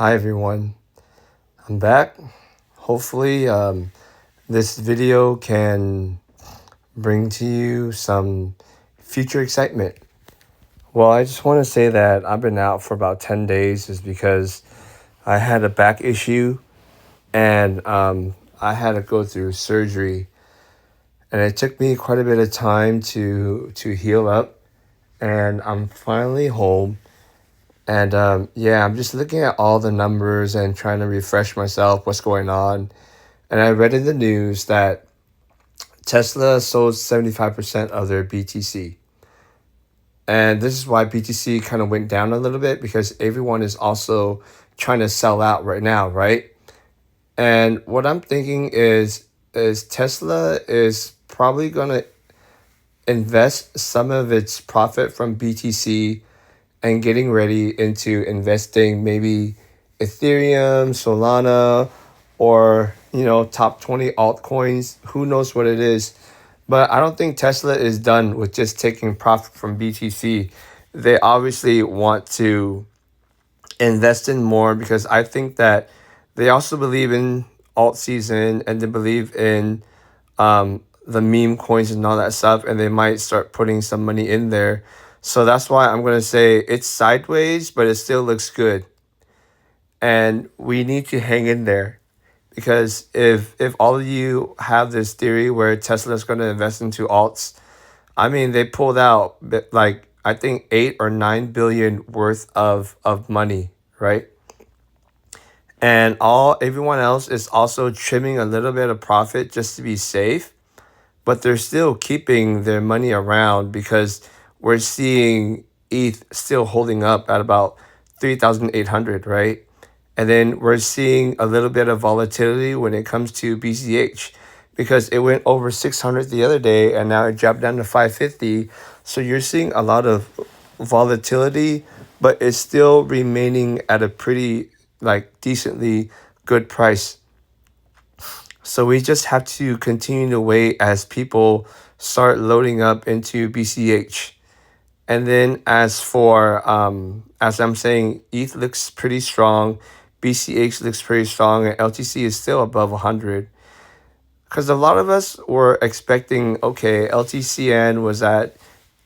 Hi everyone, I'm back. Hopefully, this video can bring to you some future excitement. Well, I just want to say that I've been out for about 10 days is because I had a back issue and I had to go through surgery. And it took me quite a bit of time to heal up. And I'm finally home. And yeah, I'm just looking at all the numbers and trying to refresh myself what's going on. And I read in the news that Tesla sold 75% of their BTC. And this is why BTC kind of went down a little bit because everyone is also trying to sell out right now, right? And what I'm thinking is Tesla is probably going to invest some of its profit from BTC and getting ready into investing maybe Ethereum, Solana, or top 20 altcoins. Who knows what it is? But I don't think Tesla is done with just taking profit from BTC. They obviously want to invest in more because I think that they also believe in alt season and they believe in the meme coins and all that stuff, and they might start putting some money in there. So that's why I'm going to say it's sideways, but it still looks good. And we need to hang in there because if all of you have this theory where Tesla is going to invest into alts, I mean, they pulled out like I think 8 or 9 billion worth of money, right? And everyone else is also trimming a little bit of profit just to be safe, but they're still keeping their money around because we're seeing ETH still holding up at about 3,800, right? And then we're seeing a little bit of volatility when it comes to BCH because it went over 600 the other day and now it dropped down to 550. So you're seeing a lot of volatility, but it's still remaining at a pretty decently good price. So we just have to continue to wait as people start loading up into BCH. And then as I'm saying, ETH looks pretty strong, BCH looks pretty strong, and LTC is still above 100. Because a lot of us were expecting, okay, LTCN was at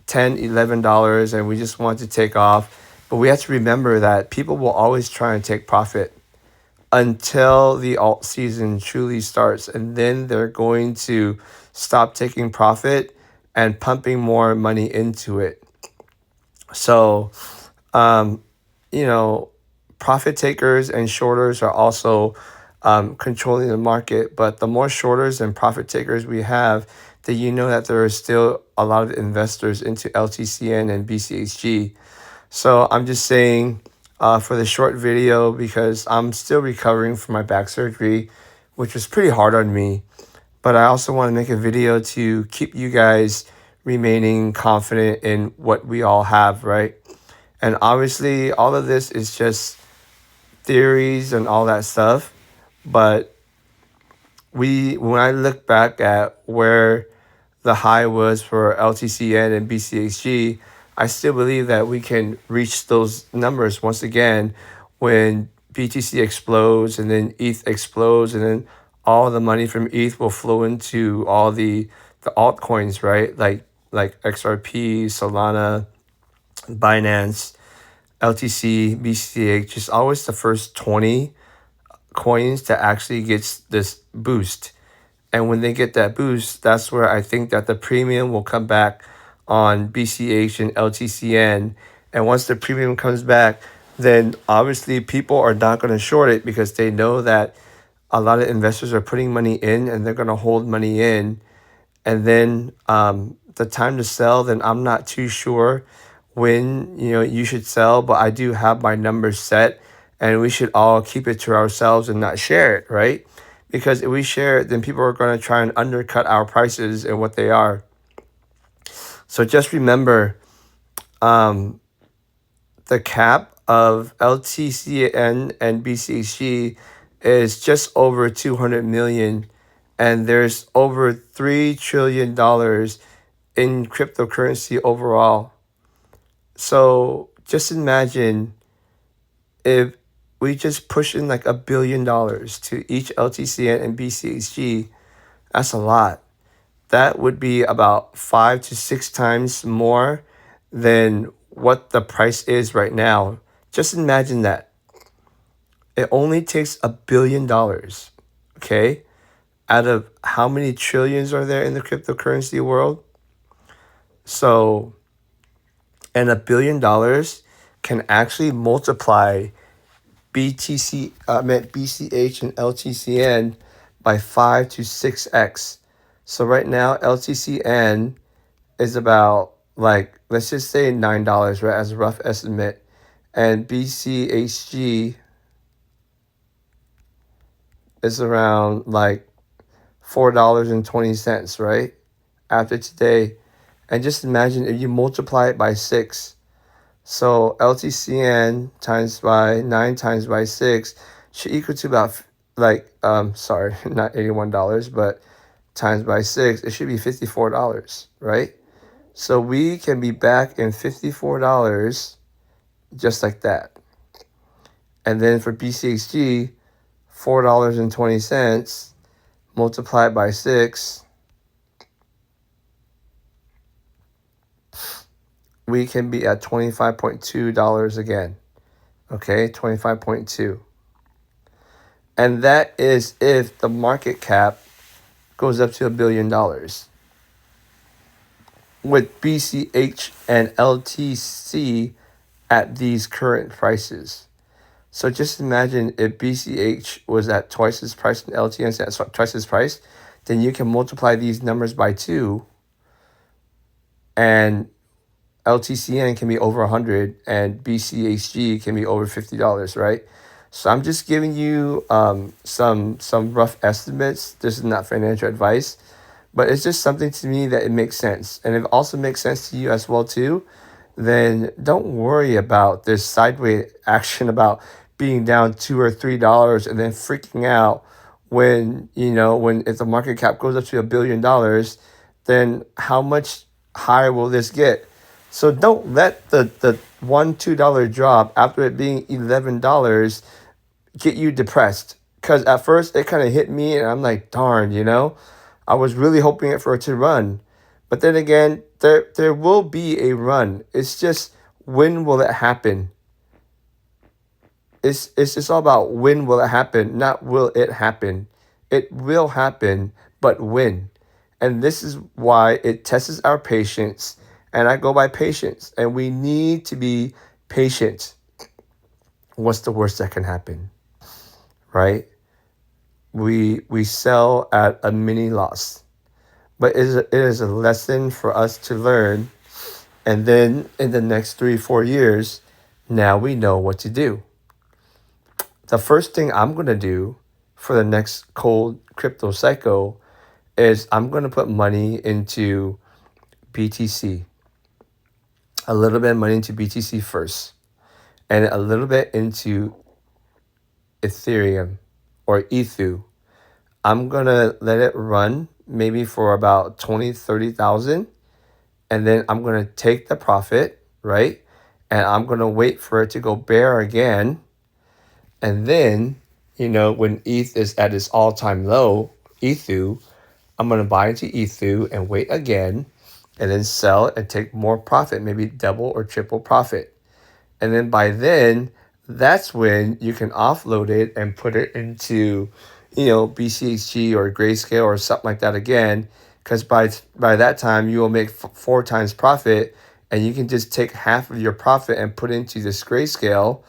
$10, $11, and we just wanted to take off. But we have to remember that people will always try and take profit until the alt season truly starts, and then they're going to stop taking profit and pumping more money into it. So um, profit takers and shorters are also controlling the market, but the more shorters and profit takers we have, then that there are still a lot of investors into LTCN and BCHG. So I'm just saying for the short video, because I'm still recovering from my back surgery, which was pretty hard on me. But I also want to make a video to keep you guys remaining confident in what we all have, right? And obviously, all of this is just theories and all that stuff. But when I look back at where the high was for LTCN and BCHG, I still believe that we can reach those numbers once again when BTC explodes and then ETH explodes, and then all the money from ETH will flow into all the altcoins, right? Like XRP, Solana, Binance, LTC, BCH is always the first 20 coins that actually gets this boost. And when they get that boost, that's where I think that the premium will come back on BCH and LTCN. And once the premium comes back, then obviously people are not going to short it because they know that a lot of investors are putting money in and they're going to hold money in. And then the time to sell, then I'm not too sure when you should sell, but I do have my numbers set, and we should all keep it to ourselves and not share it, right? Because if we share it, then people are going to try and undercut our prices and what they are. So just remember, the cap of LTCN and BCHG is just over 200 million, and there's over $3 trillion in cryptocurrency overall. So just imagine if we just push in like $1 billion to each LTCN and BCHG. That's a lot. That would be about 5 to 6 times more than what the price is right now. Just imagine that. It only takes $1 billion, okay? Out of how many trillions are there in the cryptocurrency world? So, and $1 billion can actually multiply BCH and LTCN by 5 to 6x. So right now, LTCN is about, like, let's just say $9, right, as a rough estimate. And BCHG is around like $4.20, right, after today. And just imagine if you multiply it by 6. So LTCN times by 9 times by 6 should equal to about, like, sorry, not $81, but times by 6, it should be $54, right? So we can be back in $54 just like that. And then for BCHG, $4.20 multiplied by 6, we can be at $25.2 again. Okay, 25.2. And that is if the market cap goes up to $1 billion. With BCH and LTC at these current prices. So just imagine if BCH was at twice its price and LTN at twice its price, then you can multiply these numbers by 2, and LTCN can be over 100 and BCHG can be over $50, right? So I'm just giving you some rough estimates. This is not financial advice, but it's just something to me that it makes sense. And if it also makes sense to you as well too, then don't worry about this sideways action about being down $2 or $3 and then freaking out when, if the market cap goes up to $1 billion, then how much higher will this get? So don't let the $1, $2 drop after it being $11 get you depressed. Because at first it kind of hit me and I'm like, darn, I was really hoping for it to run. But then again, there will be a run. It's just, when will it happen? It's just all about when will it happen, not will it happen. It will happen, but when? And this is why it tests our patience. And I go by patience. And we need to be patient. What's the worst that can happen? Right? We sell at a mini loss. But it is a lesson for us to learn. And then in the next 3-4 years, now we know what to do. The first thing I'm going to do for the next cold crypto cycle is I'm going to put money into BTC. A little bit of money into BTC first. And a little bit into Ethereum or Ethu. I'm going to let it run maybe for about 20, 30,000. And then I'm going to take the profit, right? And I'm going to wait for it to go bear again. And then, when ETH is at its all-time low, Ethu, I'm going to buy into Ethu and wait again. And then sell and take more profit, maybe double or triple profit. And then by then, that's when you can offload it and put it into, BCHG or Grayscale or something like that again. Because by that time, you will make 4 times profit, and you can just take half of your profit and put into this Grayscale.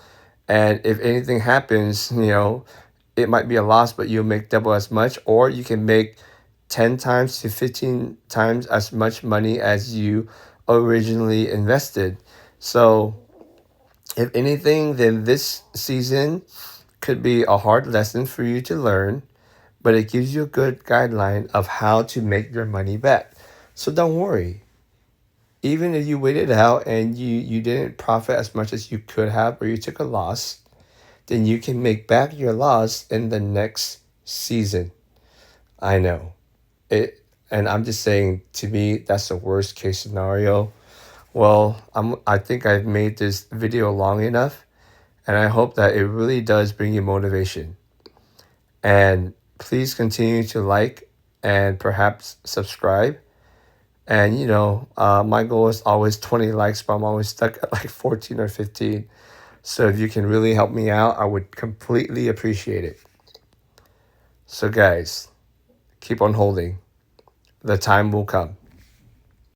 And if anything happens, it might be a loss, but you'll make double as much. Or you can make 10 times to 15 times as much money as you originally invested. So if anything, then this season could be a hard lesson for you to learn, but it gives you a good guideline of how to make your money back. So don't worry. Even if you waited out and you didn't profit as much as you could have, or you took a loss, then you can make back your loss in the next season. I know. And I'm just saying, to me, that's the worst case scenario. Well, I think I've made this video long enough, And I hope that it really does bring you motivation. And please continue to like and perhaps subscribe. And, my goal is always 20 likes, but I'm always stuck at like 14 or 15. So if you can really help me out, I would completely appreciate it. So guys, keep on holding. The time will come.